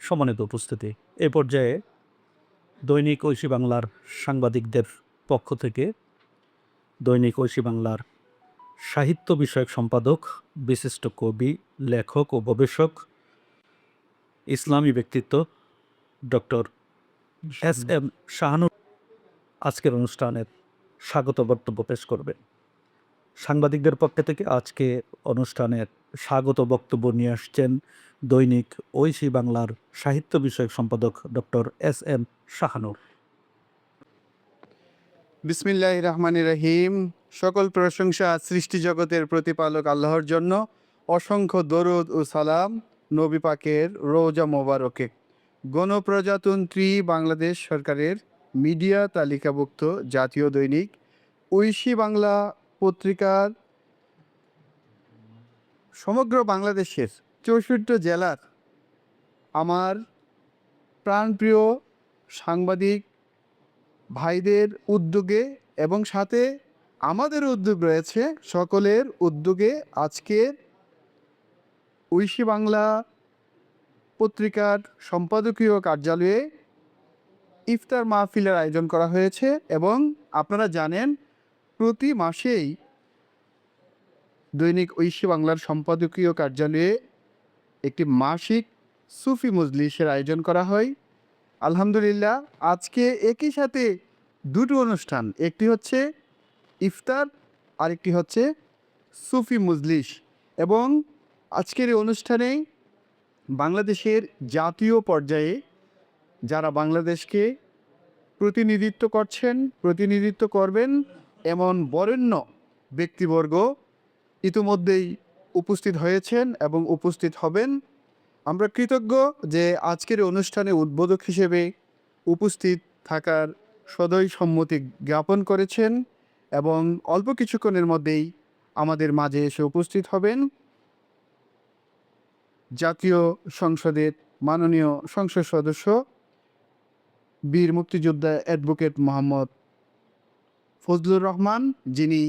সম্মানিত উপস্থিতি, এ পর্যায়ে দৈনিক ঐশী বাংলার সাংবাদিকদের পক্ষ থেকে দৈনিক ঐশী বাংলার সাহিত্য বিষয়ক সম্পাদক, বিশিষ্ট কবি, লেখক ও গবেষক, ইসলামী ব্যক্তিত্ব ডক্টর এস.এম. শাহানুর আজকের অনুষ্ঠানের স্বাগত বক্তব্য পেশ করবেন। সাংবাদিকদের পক্ষ থেকে আজকে অনুষ্ঠানের স্বাগত বক্তব্য নিয়ে আসছেন দৈনিক ঐশী বাংলার সাহিত্য বিষয়ক সম্পাদক ডক্টর এস.এম. শাহানুর। বিসমিল্লাহির রহমানির রহিম। সকল প্রশংসা সৃষ্টি জগতের প্রতিপালক আল্লাহর জন্য। অসংখ্য দরুদ ও সালাম নবী পাকের রওজা মোবারকে। গণপ্রজাতন্ত্রী বাংলাদেশ সরকারের মিডিয়া তালিকাভুক্ত জাতীয় দৈনিক ঐশী বাংলা পত্রিকার সমগ্র বাংলাদেশের 64 জেলার আমার প্রাণপ্রিয় সাংবাদিক ভাইদের উদ্যোগে এবং সাথে আমাদের উদ্যোগ রয়েছে, সকলের উদ্যোগে আজকের ঐশী বাংলা পত্রিকার সম্পাদকীয় কার্যালয়ে ইফতার মাহফিলের আয়োজন করা হয়েছে। এবং আপনারা জানেন, প্রতি মাসেই দৈনিক ঐশী বাংলার সম্পাদকীয় কার্যালয়ে একটি মাসিক সুফি মজলিসের আয়োজন করা হয়। আলহামদুলিল্লাহ, আজকে একই সাথে দুটো অনুষ্ঠান, একটি হচ্ছে ইফতার আর একটি হচ্ছে সুফি মজলিস। এবং আজকের এই অনুষ্ঠানে বাংলাদেশের জাতীয় পর্যায়ে যারা বাংলাদেশকে প্রতিনিধিত্ব করবেন এমন বরেণ্য ব্যক্তিবর্গ ইতিমধ্যেই উপস্থিত হয়েছেন এবং উপস্থিত হবেন। আমরা কৃতজ্ঞ যে আজকের অনুষ্ঠানে উদ্বোধক হিসেবে উপস্থিত থাকার সদয় সম্মতি জ্ঞাপন করেছেন এবং অল্প কিছুক্ষণের মধ্যেই আমাদের মাঝে এসে উপস্থিত হবেন জাতীয় সংসদের মাননীয় সংসদ সদস্য বীর মুক্তিযোদ্ধা অ্যাডভোকেট মোহাম্মদ ফজলুর রহমান, যিনি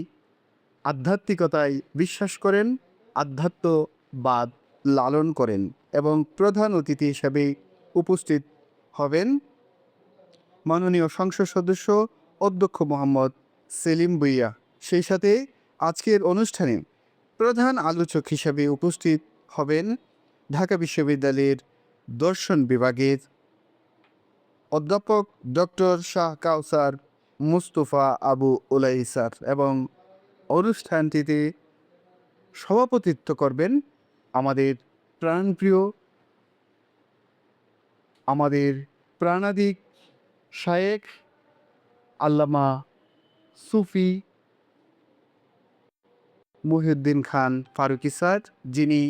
আধ্যাত্মিকতায় বিশ্বাস করেন, আধ্যাত্মবাদ লালন করেন। এবং প্রধান অতিথি হিসেবে উপস্থিত হবেন মাননীয় সংসদ সদস্য অধ্যক্ষ মোহাম্মদ সেলিম ভুঁইয়া। সেই সাথে আজকের অনুষ্ঠানে প্রধান আলোচক হিসেবে উপস্থিত হবেন ঢাকা বিশ্ববিদ্যালয়ের দর্শন বিভাগের অধ্যাপক ডক্টর শাহ কাউসার মুস্তফা আবু উলাই স্যার। এবং অনুষ্ঠানটিতে সভাপতিত্ব করবেন আমাদের প্রাণপ্রিয়, আমাদের প্রাণাদিক শায়েখ আল্লামা সুফি মহিউদ্দিন খান ফারুকী স্যার, যিনি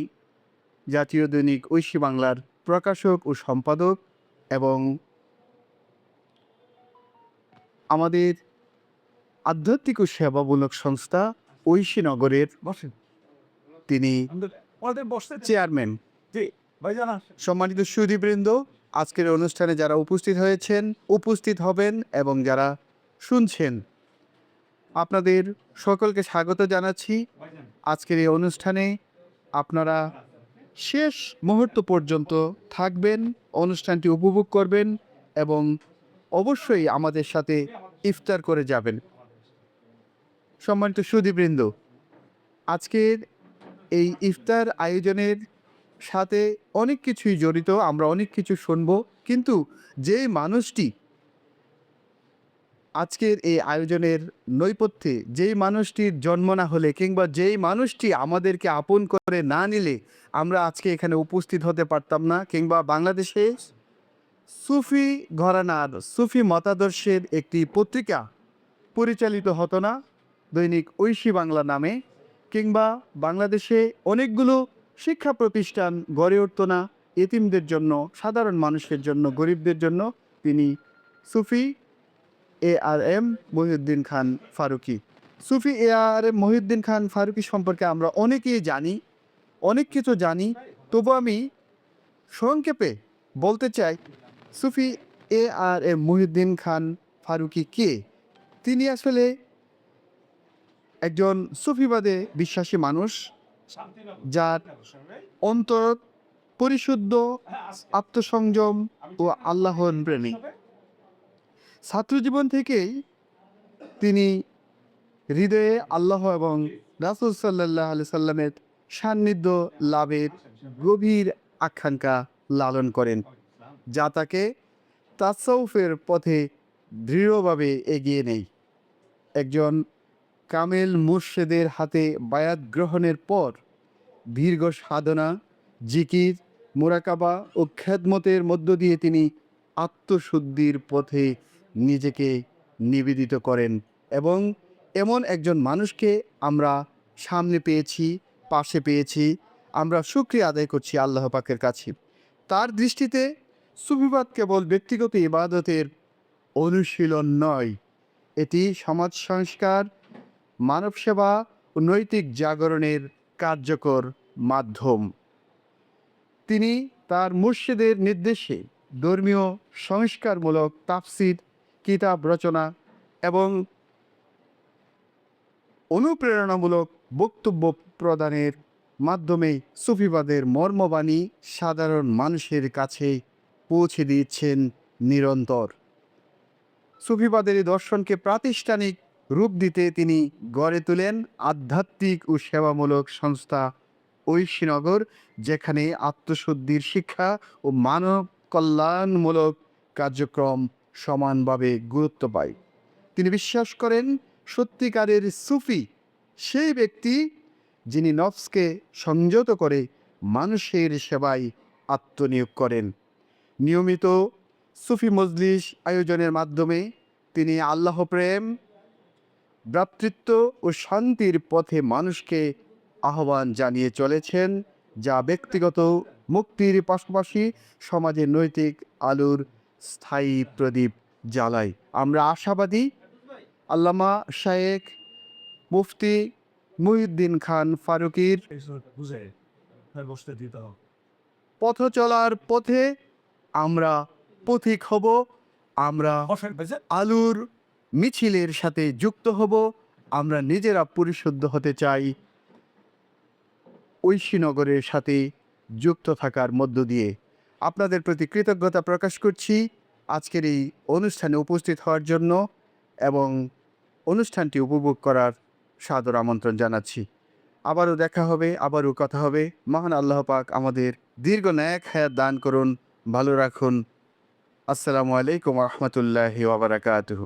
জাতীয় দৈনিক ঐশী বাংলার প্রকাশক ও সম্পাদক এবং আমাদের আধ্যাত্মিক ও সেবামূলক সংস্থা ঐশীনগরের তিনি চেয়ারম্যান। সম্মানিত সুধীবৃন্দ, আজকের অনুষ্ঠানে যারা উপস্থিত হয়েছেন, উপস্থিত হবেন এবং যারা শুনছেন, আপনাদের সকলকে স্বাগত জানাচ্ছি। আজকের এই অনুষ্ঠানে আপনারা শেষ মুহূর্ত পর্যন্ত থাকবেন, অনুষ্ঠানটি উপভোগ করবেন এবং অবশ্যই আমাদের সাথে ইফতার করে যাবেন। সম্মানিত সুধীবৃন্দ, আজকের এই ইফতার আয়োজনের সাথে অনেক কিছুই জড়িত, আমরা অনেক কিছু শুনব। কিন্তু যেই মানুষটি আজকের এই আয়োজনের নৈপথ্যে, যেই মানুষটির জন্ম না হলে কিংবা যেই মানুষটি আমাদেরকে আপন করে না নিলে আমরা আজকে এখানে উপস্থিত হতে পারতাম না, কিংবা বাংলাদেশে সুফি ঘরানার, সুফি মতাদর্শের একটি পত্রিকা পরিচালিত হতো না দৈনিক ঐশী বাংলা নামে, কিংবা বাংলাদেশে অনেকগুলো শিক্ষা প্রতিষ্ঠান গড়ে উঠত না এতিমদের জন্য, সাধারণ মানুষের জন্য, গরিবদের জন্য। তিনি সুফি ARM মহিউদ্দিন খান ফারুকী। সুফি ARM মহিউদ্দিন খান ফারুকী সম্পর্কে আমরা অনেকেই জানি, অনেক কিছু জানি। তবু আমি সংক্ষেপে বলতে চাই, সুফি ARM মহিউদ্দিন খান ফারুকী কে? তিনি আসলে একজন সুফিবাদে বিশ্বাসী মানুষ, যার অন্তর পরিশুদ্ধ, আত্মসংযম ও আল্লাহর প্রেমী। ছাত্রজীবন থেকেই তিনি হৃদয়ে আল্লাহ এবং রাসূল সাল্লাল্লাহু আলাইহি সাল্লামের সান্নিধ্য লাভের গভীর আকাঙ্ক্ষা লালন করেন, যা তাকে তাসাউফের পথে দৃঢ়ভাবে এগিয়ে নেয়। একজন কামেল মুর্শেদের হাতে বায়াত গ্রহণের পর দীর্ঘ সাধনা, জিকির, মুরাকাবা ও খেদমতের মধ্য দিয়ে তিনি আত্মশুদ্ধির পথে নিজেকে নিবেদিত করেন এবং এমন একজন মানুষকে আমরা সামনে পেয়েছি, পাশে পেয়েছি। আমরা শুকরিয়া আদায় করছি আল্লাহ পাকের কাছে। তার দৃষ্টিতে সুফিবাদ কেবল ব্যক্তিগত ইবাদতের অনুশীলন নয়, এটি সমাজ সংস্কার, মানব সেবা ও নৈতিক জাগরণের কার্যকর মাধ্যম। তিনি তার মুর্শিদের নির্দেশে ধর্মীয় সংস্কারমূলক তাফসির, কিতাব রচনা এবং অনুপ্রেরণামূলক বক্তব্য প্রদানের মাধ্যমে সুফিবাদের মর্মবাণী সাধারণ মানুষের কাছে পৌঁছে দিচ্ছেন নিরন্তর। সুফিবাদের এই দর্শনকে প্রাতিষ্ঠানিক রূপ দিতে তিনি গড়ে তোলেন আধ্যাত্মিক ও সেবামূলক সংস্থা ঐশীনগর, যেখানে আত্মশুদ্ধির শিক্ষা ও মানব কল্যাণমূলক কার্যক্রম সমানভাবে গুরুত্ব পায়। তিনি বিশ্বাস করেন সত্যিকারের সুফি সেই ব্যক্তি যিনি নফসকে সংযত করে মানুষের সেবায় আত্মনিয়োগ করেন। নিয়মিত সুফি মজলিস আয়োজনের মাধ্যমে তিনি আল্লাহ প্রেম, ভ্রাতৃত্ব ও শান্তির পথে মানুষকে আহ্বান জানিয়ে চলেছেন, যা ব্যক্তিগত মুক্তির পাশাপাশি সমাজের নৈতিক আলোর স্থায়ী প্রদীপ জ্বালায়। আমরা আশাবাদী আল্লামা শায়েখ মুফতি মুহিউদ্দিন খান ফারুকীর পথ চলার পথে আমরা পথিক হব, আমরা আলোর মিছিলের সাথে যুক্ত হব, আমরা নিজেরা পরিশুদ্ধ হতে চাই ঐশীনগরের সাথে যুক্ত থাকার মধ্য দিয়ে। আপনাদের প্রতি কৃতজ্ঞতা প্রকাশ করছি আজকের এই অনুষ্ঠানে উপস্থিত হওয়ার জন্য এবং অনুষ্ঠানটি উপভোগ করার সাদর আমন্ত্রণ জানাচ্ছি। আবারও দেখা হবে, আবারও কথা হবে। মহান আল্লাহ পাক আমাদের দীর্ঘ ন্যাক হায়াত দান করুন, ভালো রাখুন। আসসালামু আলাইকুম ওয়া রাহমাতুল্লাহি ওয়া বারাকাতুহু।